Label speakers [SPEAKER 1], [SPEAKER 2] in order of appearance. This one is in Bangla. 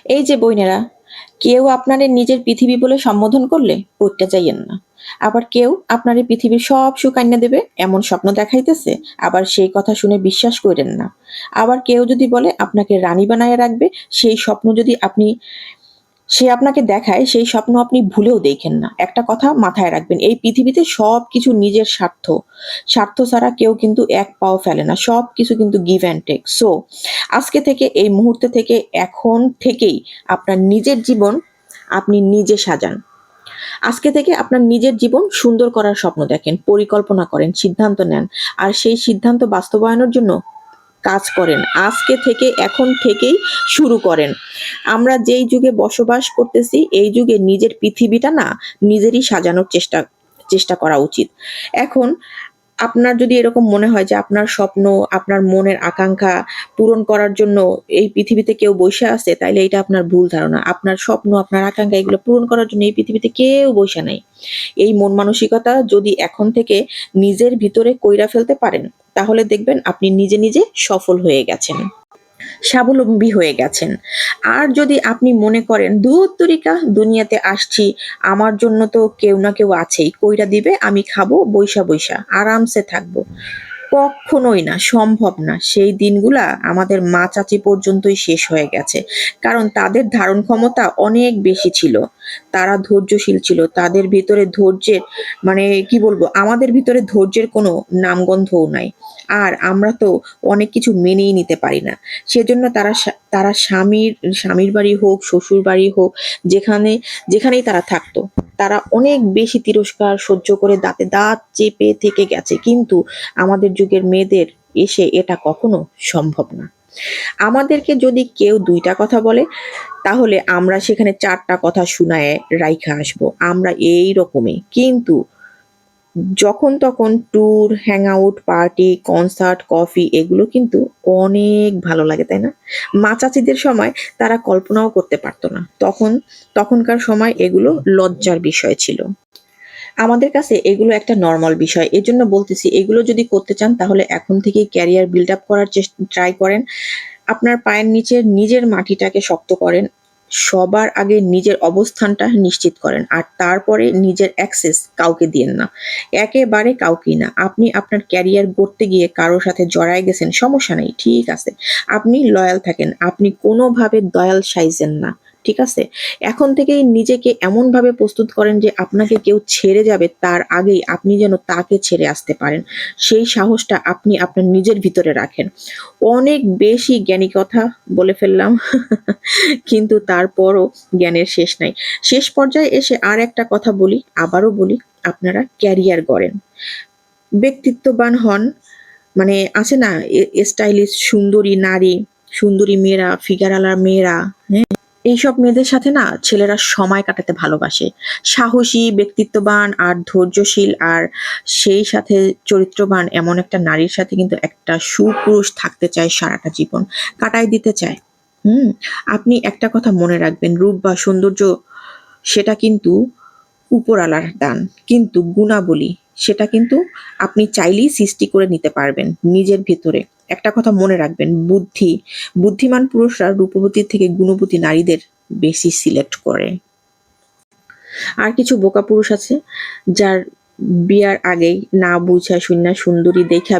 [SPEAKER 1] এই যে বইনেরা, কেউ আপনারে নিজের পৃথিবী বলে সম্বোধন করলে পইট্টা যাইয়েন না। আবার কেউ আপনারে পৃথিবীর সব সুখ আইনা দেবে এমন স্বপ্ন দেখাইতেছে, আবার সেই কথা শুনে বিশ্বাস কইরেন না। আবার কেউ যদি বলে আপনাকে রানী বানাইয়া রাখবে, সেই স্বপ্ন যদি সে আপনাকে দেখায়, সেই স্বপ্ন আপনি ভুলেও দেখেন না। একটা কথা মাথায় রাখবেন, এই পৃথিবীতে সবকিছু নিজের স্বার্থ। স্বার্থ ছাড়া কেউ কিন্তু এক পাও ফেলে না। সবকিছু কিন্তু give and take. সো আজকে থেকে, এই মুহূর্তে থেকে, এখন থেকেই আপনার নিজের জীবন আপনি নিজে সাজান। আজকে থেকে আপনার নিজের জীবন সুন্দর করার স্বপ্ন দেখেন, পরিকল্পনা করেন, সিদ্ধান্ত নেন। আর সেই সিদ্ধান্ত বাস্তবায়নের জন্য কাজ করেন। আজকে থেকে, এখন থেকেই শুরু করেন। আমরা যেই যুগে বসবাস করতেছি, এই যুগে নিজের পৃথিবীটা না নিজেরই সাজানোর চেষ্টা করা উচিত। এখন আপনার যদি এরকম মনে হয় যে আপনার স্বপ্ন, আপনার মনের আকাঙ্ক্ষা পূরণ করার জন্য এই পৃথিবীতে কেউ বইসা আছে, তাইলে এটা আপনার ভুল ধারণা। আপনার স্বপ্ন, আপনার আকাঙ্ক্ষা এগুলো পূরণ করার জন্য এই পৃথিবীতে কেউ বইসা নাই। এই মন মানসিকতা যদি এখন থেকে নিজের ভিতরে কইরা ফেলতে পারেন, তাহলে দেখবেন আপনি নিজে নিজে সফল হয়ে গেছেন, স্বাবলম্বী হয়ে গেছেন। আর যদি আপনি মনে করেন ধুর তরিকা, দুনিয়াতে আসছি, আমার জন্য তো কেউ না কেউ আছেই, কইরা দিবে, আমি খাবো বইসা বইসা আরামসে থাকবো, কখনোই না, সম্ভব না। সেই দিনগুলা আমাদের মা চাচি পর্যন্তই শেষ হয়ে গেছে। কারণ তাদের ধারণ ক্ষমতা অনেক বেশি ছিল। তারা ধৈর্যশীল ছিল। তাদের ভিতরে ধৈর্যের, মানে কি বলবো, আমাদের ভিতরে ধৈর্যের কোনো নামগন্ধও নাই। আর আমরা তো অনেক কিছু মেনেই নিতে পারি না। সেজন্য তারা স্বামীর বাড়ি হোক, শ্বশুর বাড়ি হোক, যেখানেই তারা থাকতো, তারা অনেক বেশি তিরস্কার সহ্য করে দাঁতে দাঁত চেপে থেকে গেছে। কিন্তু আমাদের যুগের মেয়েদের এসে এটা কখনো সম্ভব না। আমাদেরকে যদি কেউ ২টা কথা বলে, তাহলে আমরা সেখানে ৪টা কথা শুনায়ে রাইখা আসবো। আমরা এই রকমই। কিন্তু যখন তখন tour, hang out, party, concert, coffee এগুলো কিন্তু অনেক ভালো লাগে, তাই না? মা চাচিদের সময় তারা কল্পনাও করতে পারত না। তখনকার সময় এগুলো লজ্জার বিষয় ছিল। আমাদের কাছে এগুলো একটা নরমাল বিষয়। এজন্য বলতেছি, এগুলো যদি করতে চান তাহলে এখন থেকেই ক্যারিয়ার বিল্ড আপ করার ট্রাই করেন। আপনার পায়ের নিচে নিজের মাটিটাকে শক্ত করেন। সবার আগে নিজের অবস্থানটা নিশ্চিত করেন। আর তারপরে নিজের অ্যাক্সেস কাউকে দিয়েন না। একেবারে কাউকেই না। আপনি আপনার ক্যারিয়ার গড়তে গিয়ে কারো সাথে জড়ায় গেছেন, সমস্যা নাই, ঠিক আছে। আপনি লয়াল থাকেন। আপনি কোনোভাবে দয়াল সাইজেন না। ঠিক আছে? এখন থেকেই নিজেকে এমনভাবে প্রস্তুত করেন যে আপনাকে কেউ ছেড়ে যাবে তার আগেই আপনি যেন তাকে ছেড়ে আসতে পারেন। সেই সাহসটা আপনি আপনার নিজের ভিতরে রাখেন। অনেক বেশি জ্ঞানী কথা বলে ফেললাম। কিন্তু তারপরও জ্ঞানের শেষ নাই। শেষ পর্যায়ে এসে আর একটা কথা বলি, আবারও বলি, আপনারা ক্যারিয়ার গড়েন। ব্যক্তিত্ববান হন। মানে আছে না স্টাইলিশ সুন্দরী নারী, সুন্দরী মেয়েরা, ফিগারওয়ালা মেয়েরা, হ্যাঁ? এইসব মেয়েদের সাথে না ছেলেরা সময় কাটাতে ভালোবাসে। সাহসী, ব্যক্তিত্ববান আর ধৈর্যশীল, আর সেই সাথে চরিত্রবান এমন একটা নারীর সাথে কিন্তু একটা সুপুরুষ থাকতে চায়, সারাটা জীবন কাটায় দিতে চায়। হুম? আপনি একটা কথা মনে রাখবেন, রূপ বা সৌন্দর্য সেটা কিন্তু উপরওয়ালার দান। কিন্তু গুণাবলী সেটা কিন্তু আপনি চাইলেই সৃষ্টি করে নিতে পারবেন নিজের ভেতরে। একটা কথা মনে রাখবেন, বুদ্ধিমান পুরুষরা রূপবতী থেকে গুণবতী নারীদের বেশি সিলেক্ট করে। আর কিছু বোকা পুরুষ আছে যার বিয়ার আগেই না বুঝা শুইনা সুন্দরী দেইখা